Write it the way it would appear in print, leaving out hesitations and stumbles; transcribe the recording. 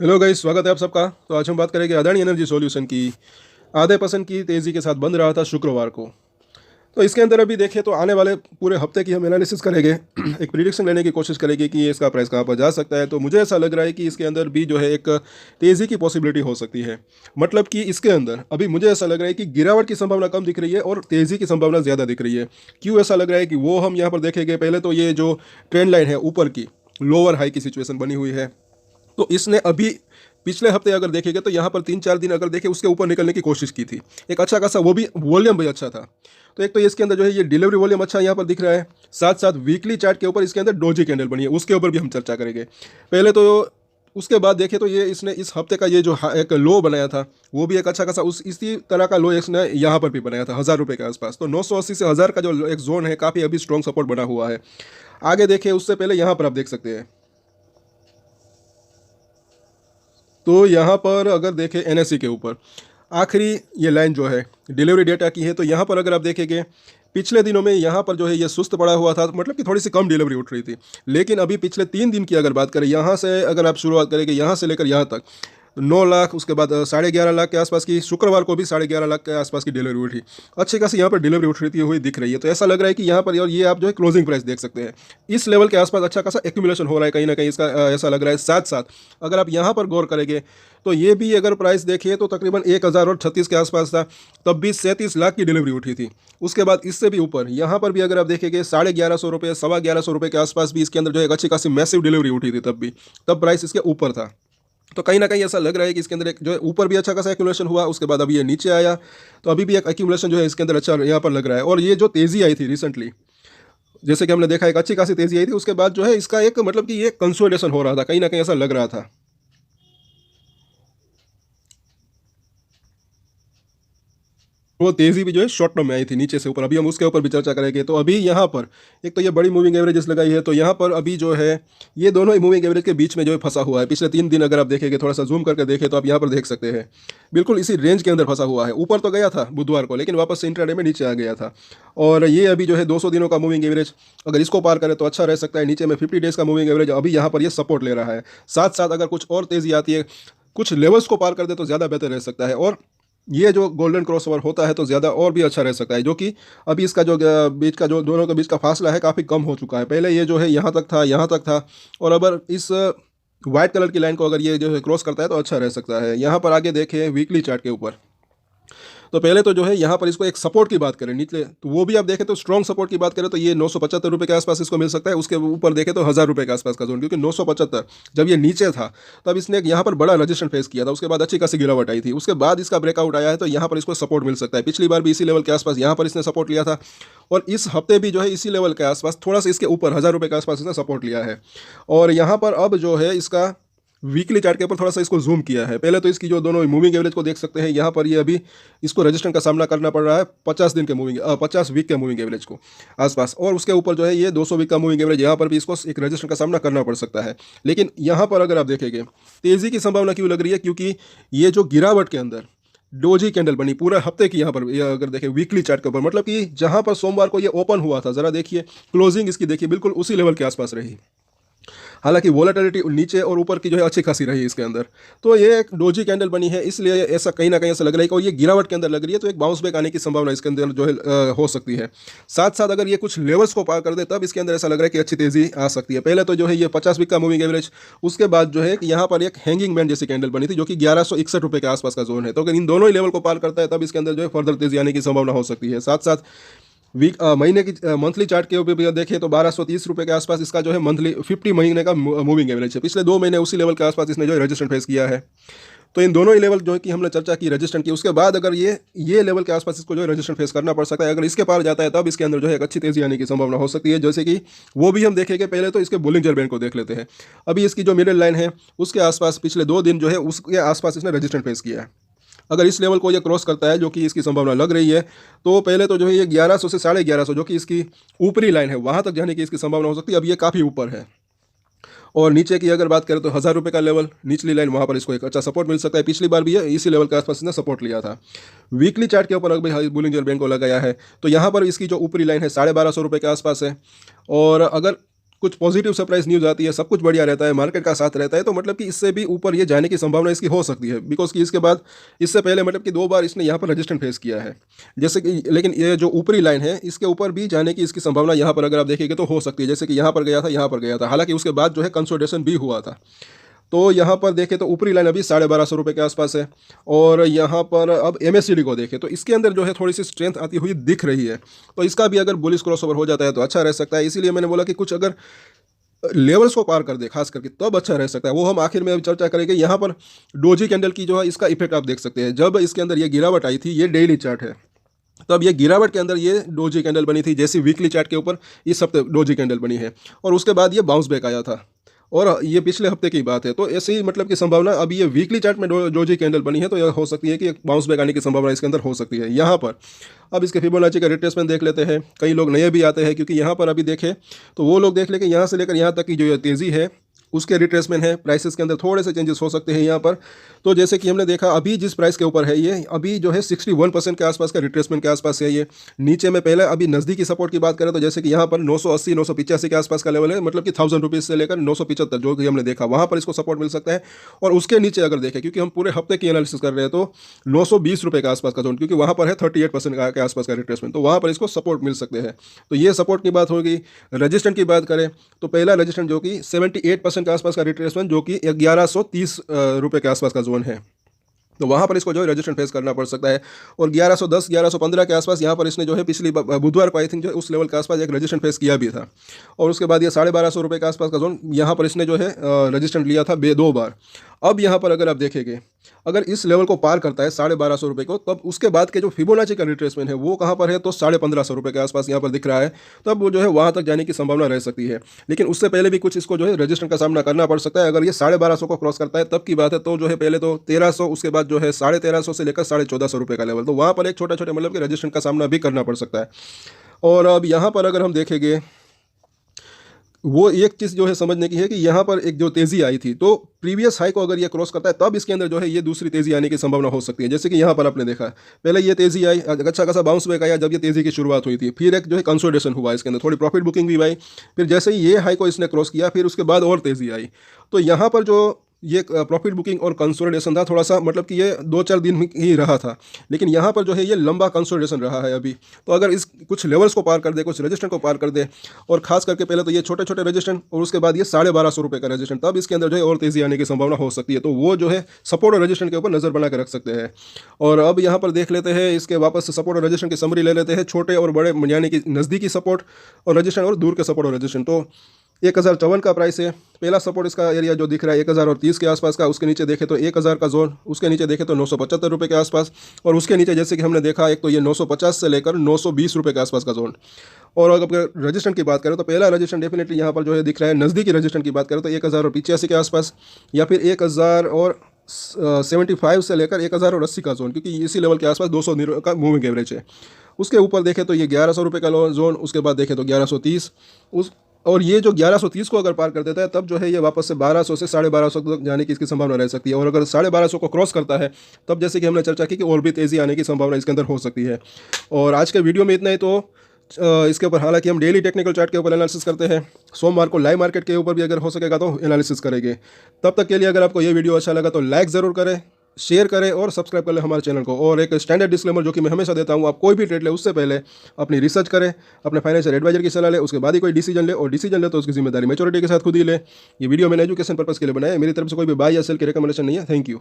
Hello guys, स्वागत है आप सबका। तो आज हम बात करेंगे अदानी एनर्जी सॉल्यूशन की। आधे परसेंट की तेज़ी के साथ बंद रहा था शुक्रवार को। तो इसके अंदर अभी देखें तो आने वाले पूरे हफ्ते की हम एनालिसिस करेंगे। एक प्रिडिक्शन लेने की कोशिश करेंगे कि ये इसका प्राइस कहाँ पर जा सकता है। तो मुझे ऐसा लग रहा है कि इसके अंदर भी जो है एक तेज़ी की पॉसिबिलिटी हो सकती है। मतलब कि इसके अंदर अभी मुझे ऐसा लग रहा है कि गिरावट की संभावना कम दिख रही है और तेज़ी की संभावना ज़्यादा दिख रही है। क्यों ऐसा लग रहा है कि वो हम यहाँ पर देखेंगे। पहले तो ये जो ट्रेंड लाइन है ऊपर की, लोअर हाई की सिचुएशन बनी हुई है। तो इसने अभी पिछले हफ्ते अगर देखेंगे तो यहाँ पर 3-4 दिन अगर देखें उसके ऊपर निकलने की कोशिश की थी। एक अच्छा खासा वो भी वॉल्यूम भी अच्छा था। तो एक तो इसके अंदर जो है ये डिलीवरी वॉल्यूम अच्छा यहाँ पर दिख रहा है। साथ साथ वीकली चार्ट के ऊपर इसके अंदर डोजी कैंडल बनी है, उसके ऊपर भी हम चर्चा करेंगे पहले तो। उसके बाद देखें तो ये इसने इस हफ्ते का ये जो एक लो बनाया था वो भी एक अच्छा खासा उस इसी तरह का लो इसने यहाँ पर भी बनाया था 1000 रुपये के आसपास। तो 980 से 1000 का जो एक जोन है काफ़ी अभी स्ट्रॉन्ग सपोर्ट बना हुआ है। आगे देखें उससे पहले यहाँ पर आप देख सकते हैं। तो यहाँ पर अगर देखें एनएससी के ऊपर आखिरी ये लाइन जो है डिलीवरी डेटा की है। तो यहाँ पर अगर आप देखेंगे पिछले दिनों में यहाँ पर जो है ये सुस्त पड़ा हुआ था, मतलब कि थोड़ी सी कम डिलीवरी उठ रही थी। लेकिन अभी पिछले 3 दिन की अगर बात करें, यहाँ से अगर आप शुरुआत करेंगे यहाँ से लेकर यहाँ तक 9 लाख, उसके बाद 11.5 लाख के आसपास की, शुक्रवार को भी 11.5 लाख के आसपास की डिलीवरी उठी। अच्छी खासी यहाँ पर डिलीवरी उठती हुई दिख रही है। तो ऐसा लग रहा है कि यहाँ पर, और ये आप जो है क्लोजिंग प्राइस देख सकते हैं, इस लेवल के आसपास अच्छा खासा एक्यूमुलेशन हो रहा है कहीं ना कहीं इसका। ऐसा लग रहा है। साथ साथ अगर आप यहाँ पर गौर करेंगे तो ये भी अगर प्राइस देखिए तो तकरीबन 1036 के आसपास था, तब भी 37 लाख की डिलीवरी उठी थी। उसके बाद इससे भी ऊपर यहाँ पर भी अगर आप देखेंगे 1150 रुपये, 1125 रुपये के आसपास भी इसके अंदर जो है एक अच्छी खासी मैसिव डिलीवरी उठी थी। तब प्राइस इसके ऊपर था। तो कहीं ना कहीं ऐसा लग रहा है कि इसके अंदर एक जो है ऊपर भी अच्छा खासा एक्यूमुलेशन हुआ, उसके बाद अभी ये नीचे आया। तो अभी भी एक एक्यूमुलेशन जो है इसके अंदर अच्छा यहाँ पर लग रहा है। और ये जो तेज़ी आई थी रिसेंटली, जैसे कि हमने देखा एक अच्छी खासी तेज़ी आई थी, उसके बाद जो है इसका एक मतलब कि ये कंसोलिडेशन हो रहा था, कहीं ना कहीं ऐसा लग रहा था। वो तेज़ी भी जो है शॉर्ट टर्म में आई थी नीचे से ऊपर। अभी हम उसके ऊपर भी चर्चा करेंगे। तो अभी यहाँ पर एक तो ये बड़ी मूविंग एवरेजेस लगाई है, तो यहाँ पर अभी जो है ये दोनों ही मूविंग एवरेज के बीच में जो है फंसा हुआ है। पिछले 3 दिन अगर आप देखेंगे, थोड़ा सा जूम करके देखें तो आप यहाँ पर देख सकते हैं बिल्कुल इसी रेंज के अंदर फंसा हुआ है। ऊपर तो गया था बुधवार को, लेकिन वापस से इंट्राडे में नीचे आ गया था। और ये अभी जो है 200 दिनों का मूविंग एवरेज अगर इसको पार करे तो अच्छा रह सकता है। नीचे में 50 डेज का मूविंग एवरेज अभी यहाँ पर ये सपोर्ट ले रहा है। साथ साथ अगर कुछ और तेज़ी आती है, कुछ लेवल्स को पार कर दे तो ज़्यादा बेहतर रह सकता है। और ये जो गोल्डन क्रॉसओवर होता है तो ज़्यादा और भी अच्छा रह सकता है, जो कि अभी इसका जो बीच का जो दोनों के बीच का फासला है काफ़ी कम हो चुका है। पहले ये जो है यहाँ तक था, यहाँ तक था। और अगर इस वाइट कलर की लाइन को अगर ये जो है क्रॉस करता है तो अच्छा रह सकता है। यहाँ पर आगे देखें वीकली चार्ट के ऊपर, तो पहले तो जो है यहाँ पर इसको एक सपोर्ट की बात करें नीचे, तो वो भी आप देखें तो स्ट्रॉन्ग सपोर्ट की बात करें तो ये 975 रुपये के आसपास इसको मिल सकता है। उसके ऊपर देखें तो 1000 रुपये के आसपास का जोन, क्योंकि 975 जब ये नीचे था तब इसने एक यहाँ पर बड़ा रजिस्ट्रेशन फेस किया था। उसके बाद अच्छी खासी गिरावट आई थी, उसके बाद इसका ब्रेकआउट आया है तो यहाँ पर इसको सपोर्ट मिल सकता है। पिछली बार भी इसी लेवल के आसपास यहाँ पर इसने सपोर्ट लिया था, और इस हफ्ते भी जो है इसी लेवल के आसपास, थोड़ा सा इसके ऊपर 1000 रुपये के आसपास इसने सपोर्ट लिया है। और यहाँ पर अब जो है इसका वीकली चार्ट के ऊपर थोड़ा सा इसको जूम किया है। पहले तो इसकी जो दोनों मूविंग एवरेज को देख सकते हैं, यहाँ पर ये अभी इसको रजिस्टेंस का सामना करना पड़ रहा है 50 वीक के मूविंग एवरेज को आसपास। और उसके ऊपर जो है ये 200 वीक का मूविंग एवरेज, यहाँ पर भी इसको एक रजिस्टेंस का सामना करना पड़ सकता है। लेकिन यहाँ पर अगर आप देखेंगे तेज़ी की संभावना क्यों लग रही है, क्योंकि ये जो गिरावट के अंदर डोजी कैंडल बनी पूरे हफ्ते की, यहाँ पर ये अगर देखें वीकली चार्ट के ऊपर, मतलब कि जहाँ पर सोमवार को ये ओपन हुआ था, ज़रा देखिए क्लोजिंग इसकी देखिए बिल्कुल उसी लेवल के आसपास रही। हालांकि वोलेटिलिटी नीचे और ऊपर की जो है अच्छी खासी रही इसके अंदर। तो ये एक डोजी कैंडल बनी है, इसलिए ऐसा कहीं ना कहीं ऐसा लग रहा है कि और ये गिरावट के अंदर लग रही है, तो एक बाउंस बैक आने की संभावना इसके अंदर जो है हो सकती है। साथ साथ अगर ये कुछ लेवल्स को पार कर दे तब इसके अंदर ऐसा लग रहा है कि अच्छी तेज़ी आ सकती है। पहले तो जो है ये 50 वीक का मूविंग एवरेज, उसके बाद जो है यहाँ पर एक हैंगिंग बैंड जैसी कैंडल बनी थी जो कि 1161 रुपये के आसपास का जोन है। तो अगर इन दोनों ही लेवल को पार करता है तब इसके अंदर जो है फर्दर तेज़ी आने की संभावना हो सकती है। साथ साथ महीने की मंथली चार्ट के ऊपर भी देखें तो 1230 रुपये के आसपास इसका जो है मंथली 50 महीने का मूविंग एवरेज है। पिछले 2 महीने उसी लेवल के आसपास इसने जो है रजिस्टेंस फेस किया है। तो इन दोनों ही लेवल जो है कि हमने चर्चा की रजिस्टेंस की, उसके बाद अगर ये लेवल के आसपास इसको जो है रजिस्टेंस फेस करना पड़ सकता है। अगर इसके पार जाता है तब इसके अंदर जो है एक अच्छी तेज़ी आने की संभावना हो सकती है, जैसे कि वो भी हम देखेंगे। पहले तो इसके बोलिंजर बैंड को देख लेते हैं। अभी इसकी जो मिडिल लाइन है उसके आसपास पिछले 2 दिन जो है उसके आसपास इसने रजिस्टेंस फेस किया है। अगर इस लेवल को ये क्रॉस करता है, जो कि इसकी संभावना लग रही है, तो पहले तो जो है ये 1100 से 1150 जो कि इसकी ऊपरी लाइन है वहाँ तक जाने की इसकी संभावना हो सकती है। अब ये काफ़ी ऊपर है। और नीचे की अगर बात करें तो 1000 रुपये का लेवल निचली लाइन, वहाँ पर इसको एक अच्छा सपोर्ट मिल सकता है। पिछली बार भी ये इसी लेवल के आसपास इसने सपोर्ट लिया था। वीकली चार्ट के ऊपर अगर बोलिंजर बैंड को लगाया है तो यहाँ पर इसकी जो ऊपरी लाइन है 1250 रुपये के आसपास है। और अगर कुछ पॉजिटिव सरप्राइज न्यूज़ आती है, सब कुछ बढ़िया रहता है, मार्केट का साथ रहता है, तो मतलब कि इससे भी ऊपर ये जाने की संभावना इसकी हो सकती है। बिकॉज कि इसके बाद इससे पहले मतलब कि 2 बार इसने यहाँ पर रजिस्टेंस फेस किया है, जैसे कि, लेकिन ये जो ऊपरी लाइन है इसके ऊपर भी जाने की इसकी संभावना यहाँ पर अगर आप देखेंगे तो हो सकती है। जैसे कि यहाँ पर गया था, यहाँ पर गया था, हालांकि उसके बाद जो है कंसोलिडेशन भी हुआ था। तो यहाँ पर देखें तो ऊपरी लाइन अभी 1250 के आसपास है। और यहाँ पर अब MACD को देखें तो इसके अंदर जो है थोड़ी सी स्ट्रेंथ आती हुई दिख रही है, तो इसका भी अगर बुलिश क्रॉसओवर हो जाता है तो अच्छा रह सकता है। इसीलिए मैंने बोला कि कुछ अगर लेवल्स को पार कर दे खास करके तब अच्छा रह सकता है, वो हम आखिर में अभी चर्चा करेंगे। यहाँ पर डोजी कैंडल की जो है इसका इफेक्ट आप देख सकते हैं। जब इसके अंदर ये गिरावट आई थी, ये डेली चार्ट है, तब ये गिरावट के अंदर ये डोजी कैंडल बनी थी, जैसी वीकली चार्ट के ऊपर इस हफ्ते डोजी कैंडल बनी है, और उसके बाद ये बाउंस बैक आया था, और ये पिछले हफ्ते की बात है। तो ऐसे ही मतलब की संभावना, अभी ये वीकली चार्ट में डोजी कैंडल बनी है, तो यह हो सकती है कि एक बाउंस बैक आने की संभावना इसके अंदर हो सकती है। यहाँ पर अब इसके फिबोनाची का रिट्रेसमेंट देख लेते हैं। कई लोग नए भी आते हैं, क्योंकि यहाँ पर अभी देखें तो वो लोग देख ले कि यहाँ से लेकर यहाँ तक की जो ये तेज़ी है उसके रिट्रेसमेंट है। प्राइसेस के अंदर थोड़े से चेंजेस हो सकते हैं यहाँ पर। तो जैसे कि हमने देखा अभी जिस प्राइस के ऊपर है ये अभी जो है 61% के आसपास का रिट्रेसमेंट के आसपास है ये। नीचे में पहले अभी नज़दीकी सपोर्ट की बात करें तो जैसे कि यहाँ पर 980 985 के आसपास का लेवल है, मतलब कि 1000 रुपीज़ से लेकर 975 जो कि हमने देखा वहाँ पर इसको सपोर्ट मिल सकता है। और उसके नीचे अगर देखें, क्योंकि हम पूरे हफ्ते की एनालिसिस कर रहे हैं, तो 920 रुपये के आसपास का जोन, क्योंकि वहाँ पर है 38% के आसपास का रिट्रेसमेंट, तो वहाँ पर इसको सपोर्ट मिल सकते हैं। तो ये सपोर्ट की बात होगी। रजिस्टेंट की बात करें तो पहला रजिस्टेंट जो कि 78% के आसपास का रिट्रेसमेंट, जो कि 1130 रुपये के आसपास का जोन है, तो वहाँ पर इसको जो है रजिस्ट्रेशन फेस करना पड़ सकता है। और 1110 1115 के आसपास यहाँ पर इसने जो है पिछली बुधवार को आई थिंक जो है उस लेवल के आसपास एक रजिस्ट्रेशन फेस किया भी था। और उसके बाद ये 1250 रुपये के आसपास का जोन यहाँ पर इसने जो है रजिस्ट्रेशन लिया था 2 बार। अब यहाँ पर अगर आप देखेंगे, अगर इस लेवल को पार करता है 1250 रुपये को, तब उसके बाद के जो फिबोनाची का रिट्रेसमेंट है वो कहाँ पर है, तो 1550 रुपये के आसपास यहाँ पर दिख रहा है। तब वो जो है वहाँ तक जाने की संभावना रह सकती है, लेकिन उससे पहले भी कुछ इसको जो है रजिस्ट्रेशन का सामना करना पड़ सकता है। अगर ये 1250 को क्रॉस करता है तब की बात है, तो जो है पहले तो 1300, उसके बाद जो है 1350 से लेकर 1450 रुपये का लेवल, तो वहाँ पर एक छोटा छोटे मतलब कि रजिस्ट्रेशन का सामना भी करना पड़ सकता है। और अब यहाँ पर अगर हम देखेंगे, वो एक चीज़ जो है समझने की है कि यहाँ पर एक जो तेज़ी आई थी, तो प्रीवियस हाई को अगर ये क्रॉस करता है तब इसके अंदर जो है ये दूसरी तेज़ी आने की संभावना हो सकती है। जैसे कि यहाँ पर आपने देखा पहले ये तेज़ी आई, अच्छा खासा बाउंस बैक आया जब ये तेज़ी की शुरुआत हुई थी, फिर एक जो है कंसोलिडेशन हुआ, इसके अंदर थोड़ी प्रॉफिट बुकिंग भी आई, फिर जैसे ही ये हाई को इसने क्रॉस किया फिर उसके बाद और तेज़ी आई। तो यहाँ पर जो ये प्रॉफिट बुकिंग और कंसोलिडेशन था, थोड़ा सा मतलब कि ये 2-4 दिन ही रहा था, लेकिन यहाँ पर जो है ये लंबा कंसोलिडेशन रहा है अभी। तो अगर इस कुछ लेवल्स को पार कर दे, कुछ रजिस्टेंस को पार कर दे, और खास करके पहले तो ये छोटे छोटे रजिस्टेंस और उसके बाद ये 1250 रुपये का रजिस्टेंस, तब इसके अंदर जो है और तेज़ी आने की संभावना हो सकती है। तो वो जो है सपोर्ट और रजिस्टेंस के ऊपर नज़र बना कर रख सकते हैं। और अब यहाँ पर देख लेते हैं इसके वापस से सपोर्ट और रजिस्टेंस की समरी ले लेते हैं, छोटे और बड़े यानी कि नज़दीकी सपोर्ट और रजिस्टेंस और दूर के सपोर्ट और रजिस्टेंस। तो 1054 का प्राइस है। पहला सपोर्ट इसका एरिया जो दिख रहा है 1030 के आसपास का, उसके नीचे देखें तो 1000 का जोन, उसके नीचे देखें तो 975 रुपये के आसपास, और उसके नीचे जैसे कि हमने देखा एक तो ये 950 से लेकर 920 रुपये के आसपास का जोन। और अगर रजिस्टेंस की बात करें तो पहला रजिस्टेंस डेफिनेटली यहाँ पर जो है दिख रहा है। नज़दीकी रजिस्टेंस की बात करें तो 1085 के आसपास, या फिर 1075 से लेकर 1080 का जोन, क्योंकि इसी लेवल के आसपास 200 दिन का मूविंग एवरेज है। उसके ऊपर देखें तो ये 1100 रुपये का जोन, उसके बाद देखें तो 1130, और ये जो 1130 को अगर पार कर देता है तब जो है ये वापस से 1200 से 1250 तक जाने की इसकी संभावना रह सकती है। और अगर 1250 को क्रॉस करता है तब जैसे कि हमने चर्चा की कि और भी तेज़ी आने की संभावना इसके अंदर हो सकती है। और आज के वीडियो में इतना ही। तो इसके ऊपर हालांकि हम डेली टेक्निकल चार्ट के ऊपर एनालिसिस करते हैं, सोमवार को लाइव मार्केट के ऊपर भी अगर हो सकेगा तो एनालिसिस करेंगे। तब तक के लिए अगर आपको ये वीडियो अच्छा लगा तो लाइक ज़रूर करें, शेयर करें और सब्सक्राइब कर लें हमारे चैनल को। और एक स्टैंडर्ड डिस्क्लेमर जो कि मैं हमेशा देता हूँ, आप कोई भी ट्रेड ले उससे पहले अपनी रिसर्च करें, अपने फाइनेंशियल एडवाइजर की सलाह ले, उसके बाद ही कोई डिसीजन ले, और डिसीजन ले तो उसकी जिम्मेदारी मैच्योरिटी के साथ खुद ही ले। ये वीडियो मैंने एजुकेशन पर्पस के लिए बनाया है, मेरी तरफ से कोई भी बाय या सेल की रिकमेंडेशन नहीं है। Thank you.